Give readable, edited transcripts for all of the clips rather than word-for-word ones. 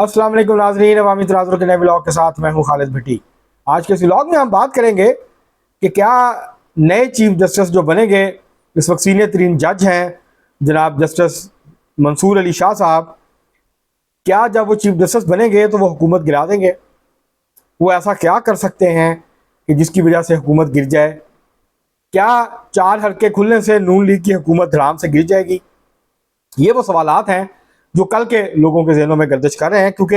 अस्सलाम वालेकुम नाज़रीन, अवामी तनाज़ुर के नए व्लॉग के साथ मैं हूं खालिद भट्टी। आज के इस व्लॉग में हम बात करेंगे कि क्या नए चीफ जस्टिस जो बनेंगे, इस वक्त सीनियर तरीन जज हैं जनाब जस्टिस मंसूर अली शाह साहब, क्या जब वो चीफ जस्टिस बनेंगे तो वो हुकूमत गिरा देंगे? वो ऐसा क्या कर सकते हैं कि जिसकी वजह से हुकूमत गिर जाए? क्या 4 हल्के खुलने से नून लीग की हुकूमत धड़ाम से गिर जाएगी? ये वो सवालात हैं जो कल के लोगों के जहनों में गर्दिश कर रहे हैं, क्योंकि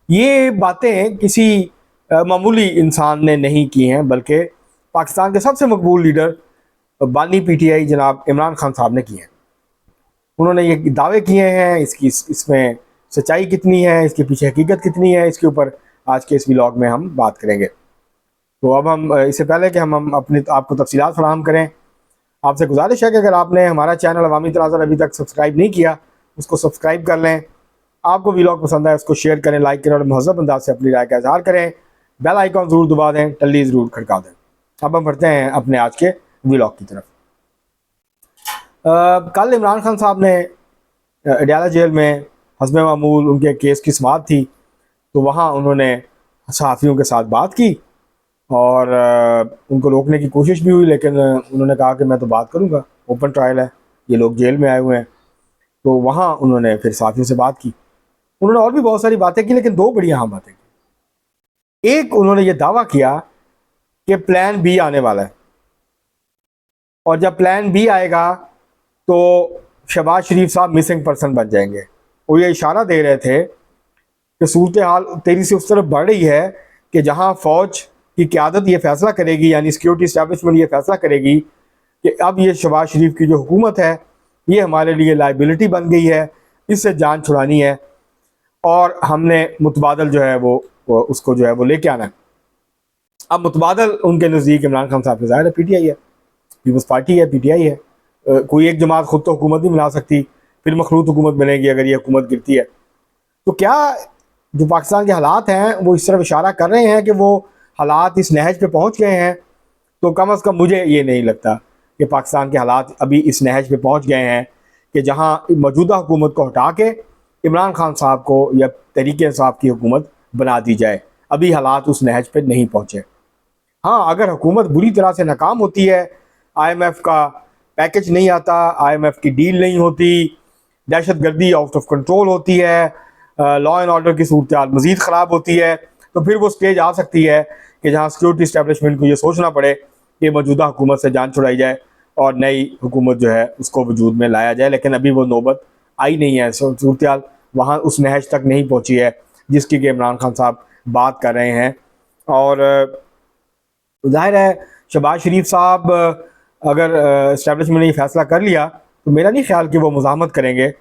ये बातें किसी मामूली इंसान ने नहीं की हैं, बल्कि पाकिस्तान के सबसे मकबूल लीडर बानी पीटीआई जनाब इमरान खान साहब ने की हैं। उन्होंने ये दावे किए हैं, इसमें सच्चाई कितनी है, इसके पीछे हकीकत कितनी है, इसके ऊपर आज के इस व्लॉग में हम बात करेंगे। तो अब हम इससे पहले कि हम अपनी आपको तफसीलात फराहम करें, आपसे गुजारिश है कि अगर आपने हमारा चैनल अवामी तनाज़ुर अभी तक सब्सक्राइब नहीं किया, उसको सब्सक्राइब कर लें। आपको व्लॉग पसंद आए उसको शेयर करें, लाइक करें और महज़ब अंदाज से अपनी राय का इजहार करें। बेल आइकॉन ज़रूर दबा दें, टल्ली ज़रूर खड़का दें। अब हम बढ़ते हैं अपने आज के व्लॉग की तरफ। कल इमरान खान साहब ने अडयाला जेल में हस्ब मामूल उनके केस की समाअत थी, तो वहाँ उन्होंने सहाफ़ियों के साथ बात की और उनको रोकने की कोशिश भी हुई, लेकिन उन्होंने कहा कि मैं तो बात करूँगा, ओपन ट्रायल है, ये लोग जेल में आए हुए हैं। तो वहाँ उन्होंने फिर साथियों से बात की। उन्होंने और भी बहुत सारी बातें की, लेकिन दो बड़ी अहम बातें की। एक, उन्होंने ये दावा किया कि प्लान बी आने वाला है, और जब प्लान बी आएगा तो शहबाज शरीफ साहब मिसिंग पर्सन बन जाएंगे। वो ये इशारा दे रहे थे कि सूरत हाल तेजी से उस तरफ बढ़ रही है कि जहाँ फ़ौज की क़यादत ये फैसला करेगी, यानी सिक्योरिटी इस्टेब्लिशमेंट ये फैसला करेगी कि अब ये शहबाज शरीफ की जो हुकूमत है ये हमारे लिए लाइबिलिटी बन गई है, इससे जान छुड़ानी है और हमने मुतबादल जो है वो उसको जो है वो लेके आना है। अब मुतबादल उनके नज़दीक इमरान खान साहब के ज़ाहिर है पीटीआई है, पीपल्स पार्टी है, पीटीआई है। कोई एक जमात खुद तो हुकूमत नहीं बना सकती, फिर मखलूत हुकूमत बनेगी अगर ये हुकूमत गिरती है। तो क्या जो पाकिस्तान के हालात हैं वो इस तरफ इशारा कर रहे हैं कि वो हालात इस नहज पे पहुँच गए हैं? तो कम अज़ कम मुझे ये नहीं लगता कि पाकिस्तान के हालात अभी इस नहज पे पहुंच गए हैं कि जहां मौजूदा हुकूमत को हटा के इमरान खान साहब को या तहरीक इंसाफ की हुकूमत बना दी जाए। अभी हालात उस नहज पे नहीं पहुंचे। हाँ, अगर हुकूमत बुरी तरह से नाकाम होती है, IMF का पैकेज नहीं आता, IMF की डील नहीं होती, दहशत गर्दी आउट ऑफ कंट्रोल होती है, लॉ एंड ऑर्डर की सूरत हाल मज़ीद ख़राब होती है, तो फिर वो स्टेज आ सकती है कि जहाँ सिक्योरिटी इस्टेब्लिशमेंट को ये सोचना पड़े कि मौजूदा हुकूमत से जान छुड़ाई जाए और नई हुकूमत जो है उसको वजूद में लाया जाए। लेकिन अभी वो नौबत आई नहीं है, सूरत हाल वहाँ उस नहज तक नहीं पहुँची है जिसकी कि इमरान खान साहब बात कर रहे हैं। और जाहिर है शहबाज शरीफ साहब अगर इस्टेब्लिशमेंट ने ये फैसला कर लिया तो मेरा नहीं ख्याल कि वो मुज़ाहमत करेंगे,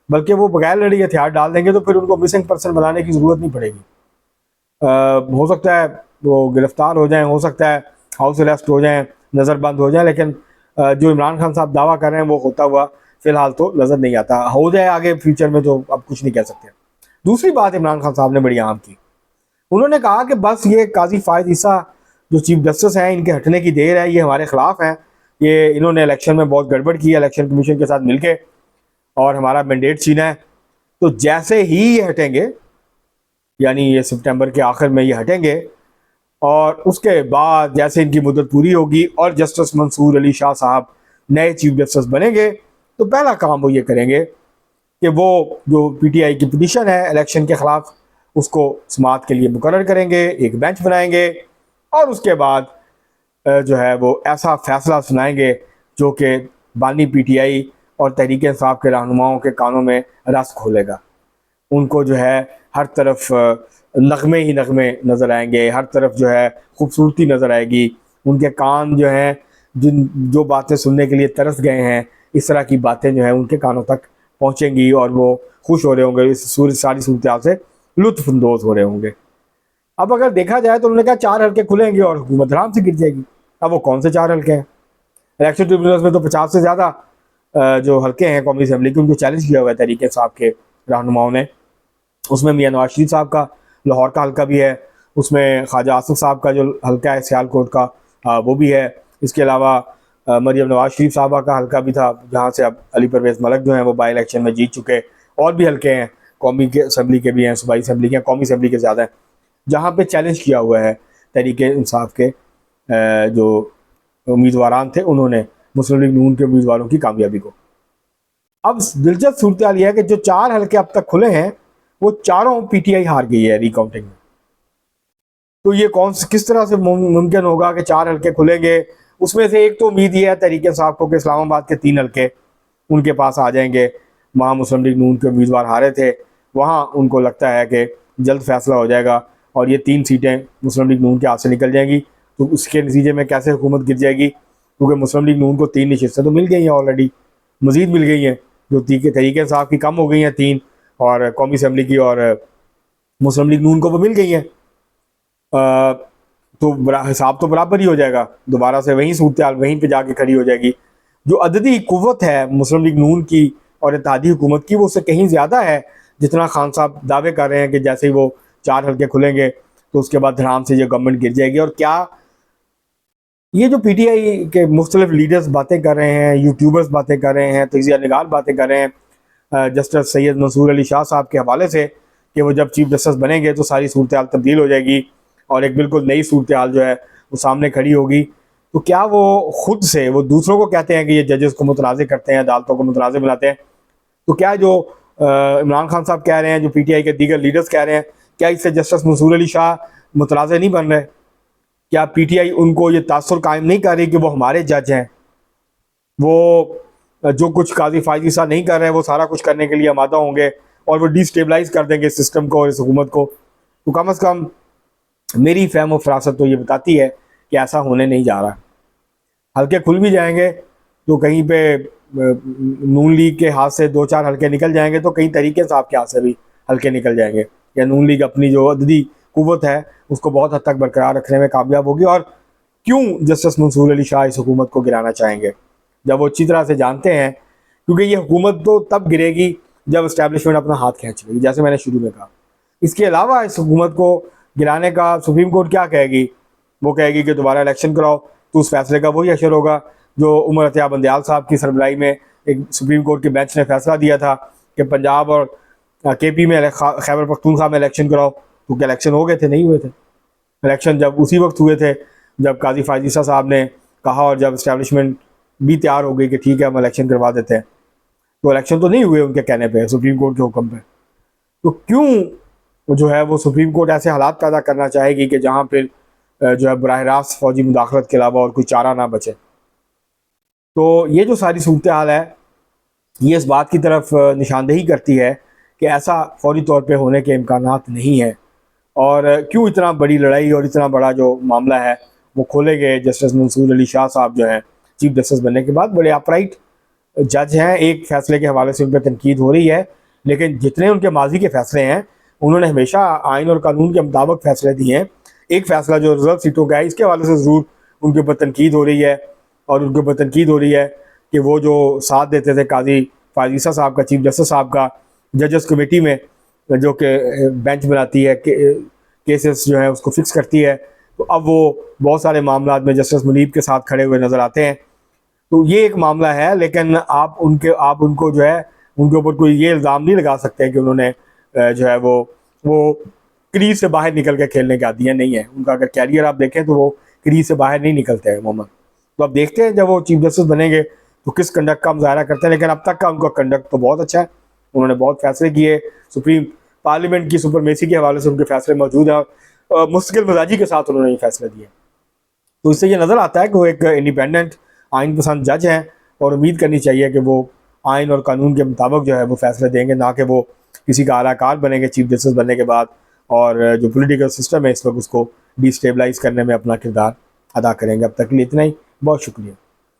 बल्कि वो बगैर लड़ी हथियार डाल देंगे, तो फिर उनको मिसिंग पर्सन बनाने की ज़रूरत नहीं पड़ेगी। हो सकता है वो गिरफ्तार हो जाएं, हो सकता है हाउस अरेस्ट हो जाएं, नज़रबंद हो जाएं, लेकिन जो इमरान खान साहब दावा कर रहे हैं वो होता हुआ फ़िलहाल तो नज़र नहीं आता। हो जाए आगे फ्यूचर में तो अब कुछ नहीं कह सकते। दूसरी बात इमरान खान साहब ने बड़ी अहम की, उन्होंने कहा कि बस ये काजी फायद ईसा जो चीफ जस्टिस हैं इनके हटने की देर है, ये हमारे ख़िलाफ़ हैं, ये इन्होंने इलेक्शन में बहुत गड़बड़ की है इलेक्शन कमीशन के साथ मिलके और हमारा मैंडेट छीना है। तो जैसे ही ये हटेंगे, यानी ये सितंबर के आखिर में ये हटेंगे, और उसके बाद जैसे इनकी मुद्दत पूरी होगी और जस्टिस मंसूर अली शाह साहब नए चीफ जस्टिस बनेंगे, तो पहला काम वो ये करेंगे कि वो जो पीटीआई की पिटीशन है इलेक्शन के ख़िलाफ़ उसको समाअत के लिए मुकर्रर करेंगे, एक बेंच बनाएंगे और उसके बाद जो है वो ऐसा फ़ैसला सुनाएंगे जो कि बानी पीटीआई और तहरीक इंसाफ के रहनुमाओं के कानों में रस खोलेगा। उनको जो है हर तरफ नगमे ही नगमे नज़र आएंगे, हर तरफ जो है खूबसूरती नज़र आएगी। उनके कान जो हैं जो बातें सुनने के लिए तरस गए हैं, इस तरह की बातें जो हैं उनके कानों तक पहुँचेंगी और वो खुश हो रहे होंगे, इस सारी सूरत हाल से लुत्फ़अंदोज़ हो रहे होंगे। अब अगर देखा जाए तो उन्होंने कहा 4 हल्के खुलेंगे और हुकूमत आराम से गिर जाएगी। अब वो कौन से 4 हल्के हैं? इलेक्शन ट्रिब्यूनल्स में तो 50 से ज़्यादा जो हल्के हैं कौमी असम्बली के, उनको चैलेंज किया हुआ है तहरीक इंसाफ के रहनुमाओं ने। उसमें मियां नवाज शरीफ साहब का लाहौर का हल्का भी है, उसमें ख्वाजा आसिफ साहब का जो हल्का है सियालकोट का वो भी है। इसके अलावा मरियम नवाज शरीफ साहबा का हल्का भी था, जहाँ से अब अली परवेज़ मलिक जो हैं वो बाई इलेक्शन में जीत चुके। और भी हल्के हैं कौमी के असेंबली के भी हैं, सूबाई असेंबली के हैं, कौमी असेंबली के ज़्यादा हैं, जहाँ पे चैलेंज किया हुआ है तहरीक इंसाफ के जो उम्मीदवारान थे, उन्होंने मुस्लिम लीग नून के उम्मीदवारों की कामयाबी को। अब दिलचस्प सूरत हाल यह है कि जो 4 हलके अब तक खुले हैं वो चारों पीटीआई हार गई है रिकाउंटिंग में। तो ये किस तरह से मुमकिन होगा कि 4 हलके खुलेंगे? उसमें से एक तो उम्मीद ये है तहरीक इंसाफ को कि इस्लामाबाद के 3 हलके उनके पास आ जाएंगे। वहाँ मुस्लिम लीग नून के उम्मीदवार हारे थे, वहाँ उनको लगता है कि जल्द फैसला हो जाएगा और ये 3 सीटें मुस्लिम लीग नून के हाथ से निकल जाएंगी। तो उसके नतीजे में कैसे हुकूमत गिर जाएगी, क्योंकि मुस्लिम लीग नून को 3 नशिस्तें तो मिल गई हैं ऑलरेडी, मज़ीद मिल गई हैं, जो तहरीक इंसाफ की कम हो गई हैं 3, और कौमी असम्बली की और मुस्लिम लीग नून को वो मिल गई हैं। तो हिसाब तो बराबर ही हो जाएगा, दोबारा से वहीं सूरत हाल वहीं पे जाके खड़ी हो जाएगी। जो अददी कुव्वत है मुस्लिम लीग नून की और इत्तेहादी हुकूमत की, वो उससे कहीं ज़्यादा है जितना खान साहब दावे कर रहे हैं कि जैसे ही वो 4 हलके खुलेंगे तो उसके बाद धड़ाम से ये गवर्नमेंट गिर जाएगी। और क्या ये जो पीटीआई के मुख्तलिफ लीडर्स बातें कर रहे हैं, यूट्यूबर्स बातें कर रहे हैं, तजिया निगार बातें कर रहे हैं जस्टिस सैयद मंसूर अली शाह साहब के हवाले से कि वो जब चीफ जस्टिस बनेंगे तो सारी सूरत हाल तब्दील हो जाएगी और एक बिल्कुल नई सूरत हाल जो है वो सामने खड़ी होगी, तो क्या वो खुद से वो दूसरों को कहते हैं कि ये जजेस को मुतनाज़ करते हैं, अदालतों को मुतनाज़ बनाते हैं? तो क्या जो इमरान खान साहब कह रहे हैं, जो पीटीआई के दीगर लीडर्स कह रहे हैं, क्या इससे जस्टिस मंसूर अली शाह मुतनाज़ नहीं बन रहे? क्या पीटीआई उनको ये तासुर कायम नहीं कर रही कि वो हमारे जज हैं, वो जो कुछ काजी फायजी साहब नहीं कर रहे हैं वो सारा कुछ करने के लिए आमादा होंगे और वो डिस्टेबलाइज कर देंगे इस सिस्टम को और इस हुकूमत को? तो कम अज़ कम मेरी फहम व फरासत तो ये बताती है कि ऐसा होने नहीं जा रहा। हल्के खुल भी जाएंगे तो कहीं पे नून लीग के हाथ से 2-4 हल्के निकल जाएंगे, तो कहीं तरीके इंसाफ के हाथ से भी हल्के निकल जाएंगे, या नून लीग अपनी जो अददी कुव्वत है उसको बहुत हद तक बरकरार रखने में कामयाब होगी। और क्यों जस्टिस मंसूर अली शाह इस हुकूमत को गिराना चाहेंगे, जब वो अच्छी तरह से जानते हैं, क्योंकि ये हुकूमत तो तब गिरेगी जब इस्टेब्लिशमेंट अपना हाथ खींच लेगी, जैसे मैंने शुरू में कहा। इसके अलावा इस हुकूमत को गिराने का सुप्रीम कोर्ट क्या कहेगी? वो कहेगी कि दोबारा इलेक्शन कराओ, तो उस फैसले का वही असर होगा जो उमर अतिया बंदयाल साहब की सरबराही में एक सुप्रीम कोर्ट के बेंच ने फैसला दिया था कि पंजाब और केपी में खैबर पख्तूनख्वा में इलेक्शन कराओ। तो क्या इलेक्शन हो गए थे? नहीं हुए थे। इलेक्शन जब उसी वक्त हुए थे जब काजी फायजीसा साहब ने कहा और जब इस्टेब्लिशमेंट भी तैयार हो गई कि ठीक है हम इलेक्शन करवा देते हैं, तो इलेक्शन तो नहीं हुए उनके कहने पे, सुप्रीम कोर्ट के हुक्म पे। तो क्यों जो है वो सुप्रीम कोर्ट ऐसे हालात पैदा करना चाहेगी कि जहाँ फिर जो है बराह रास्त फौजी मुदाखलत के अलावा और कोई चारा ना बचे? तो ये जो सारी सूरत हाल है ये इस बात की तरफ निशानदेही करती है कि ऐसा फौरी तौर पे होने के इम्कानात नहीं है। और क्यों इतना बड़ी लड़ाई और इतना बड़ा जो मामला है वो खोले गए जस्टिस मंसूर अली शाह साहब जो हैं चीफ जस्टिस बनने के बाद बड़े अपराइट जज हैं। एक फ़ैसले के हवाले से उन पर तनकीद हो रही है, लेकिन जितने उनके माजी के फ़ैसले हैं उन्होंने हमेशा आइन और कानून के मुताबिक फ़ैसले दिए हैं। एक फ़ैसला जो रिजर्व सीटों का है इसके हवाले से ज़रूर उनके ऊपर तनकीद हो रही है, और उनके ऊपर तनकीद हो रही है कि वो जो साथ देते थे काजी फायजीसा साहब का, चीफ जस्टिस साहब का, जजेस कमेटी में जो कि बेंच बनाती है, केसेस जो है उसको फिक्स करती है, तो अब वो बहुत सारे मामला में जस्टिस मुनीब के साथ खड़े हुए नज़र आते हैं। तो ये एक मामला है, लेकिन आप उनको जो है उनके ऊपर कोई ये इल्ज़ाम नहीं लगा सकते कि उन्होंने जो है वो क्रीज से बाहर निकल के खेलने के आदी नहीं है। उनका अगर कैरियर आप देखें तो वो क्रीज से बाहर नहीं निकलते हैं मोहम्मद। तो अब देखते हैं जब वो चीफ जस्टिस बनेंगे तो किस कंडक्ट का मुजाहरा करते हैं, लेकिन अब तक का उनका कंडक्ट तो बहुत अच्छा है। उन्होंने बहुत फैसले किए, सुप्रीम पार्लियामेंट की सुपरमेसी के हवाले से उनके फैसले मौजूद हैं, मुस्तकिल मिजाजी के साथ उन्होंने ये फैसले दिए। तो इससे ये नज़र आता है कि वो एक इंडिपेंडेंट आइन पसंद जज हैं, और उम्मीद करनी चाहिए कि वो आइन और कानून के मुताबिक जो है वो फैसले देंगे, ना कि वो किसी का आराकार बनेंगे चीफ जस्टिस बनने के बाद और जो पॉलिटिकल सिस्टम है इस वक्त उसको डिस्टेबलाइज करने में अपना किरदार अदा करेंगे। अब तक के लिए इतना ही, बहुत शुक्रिया।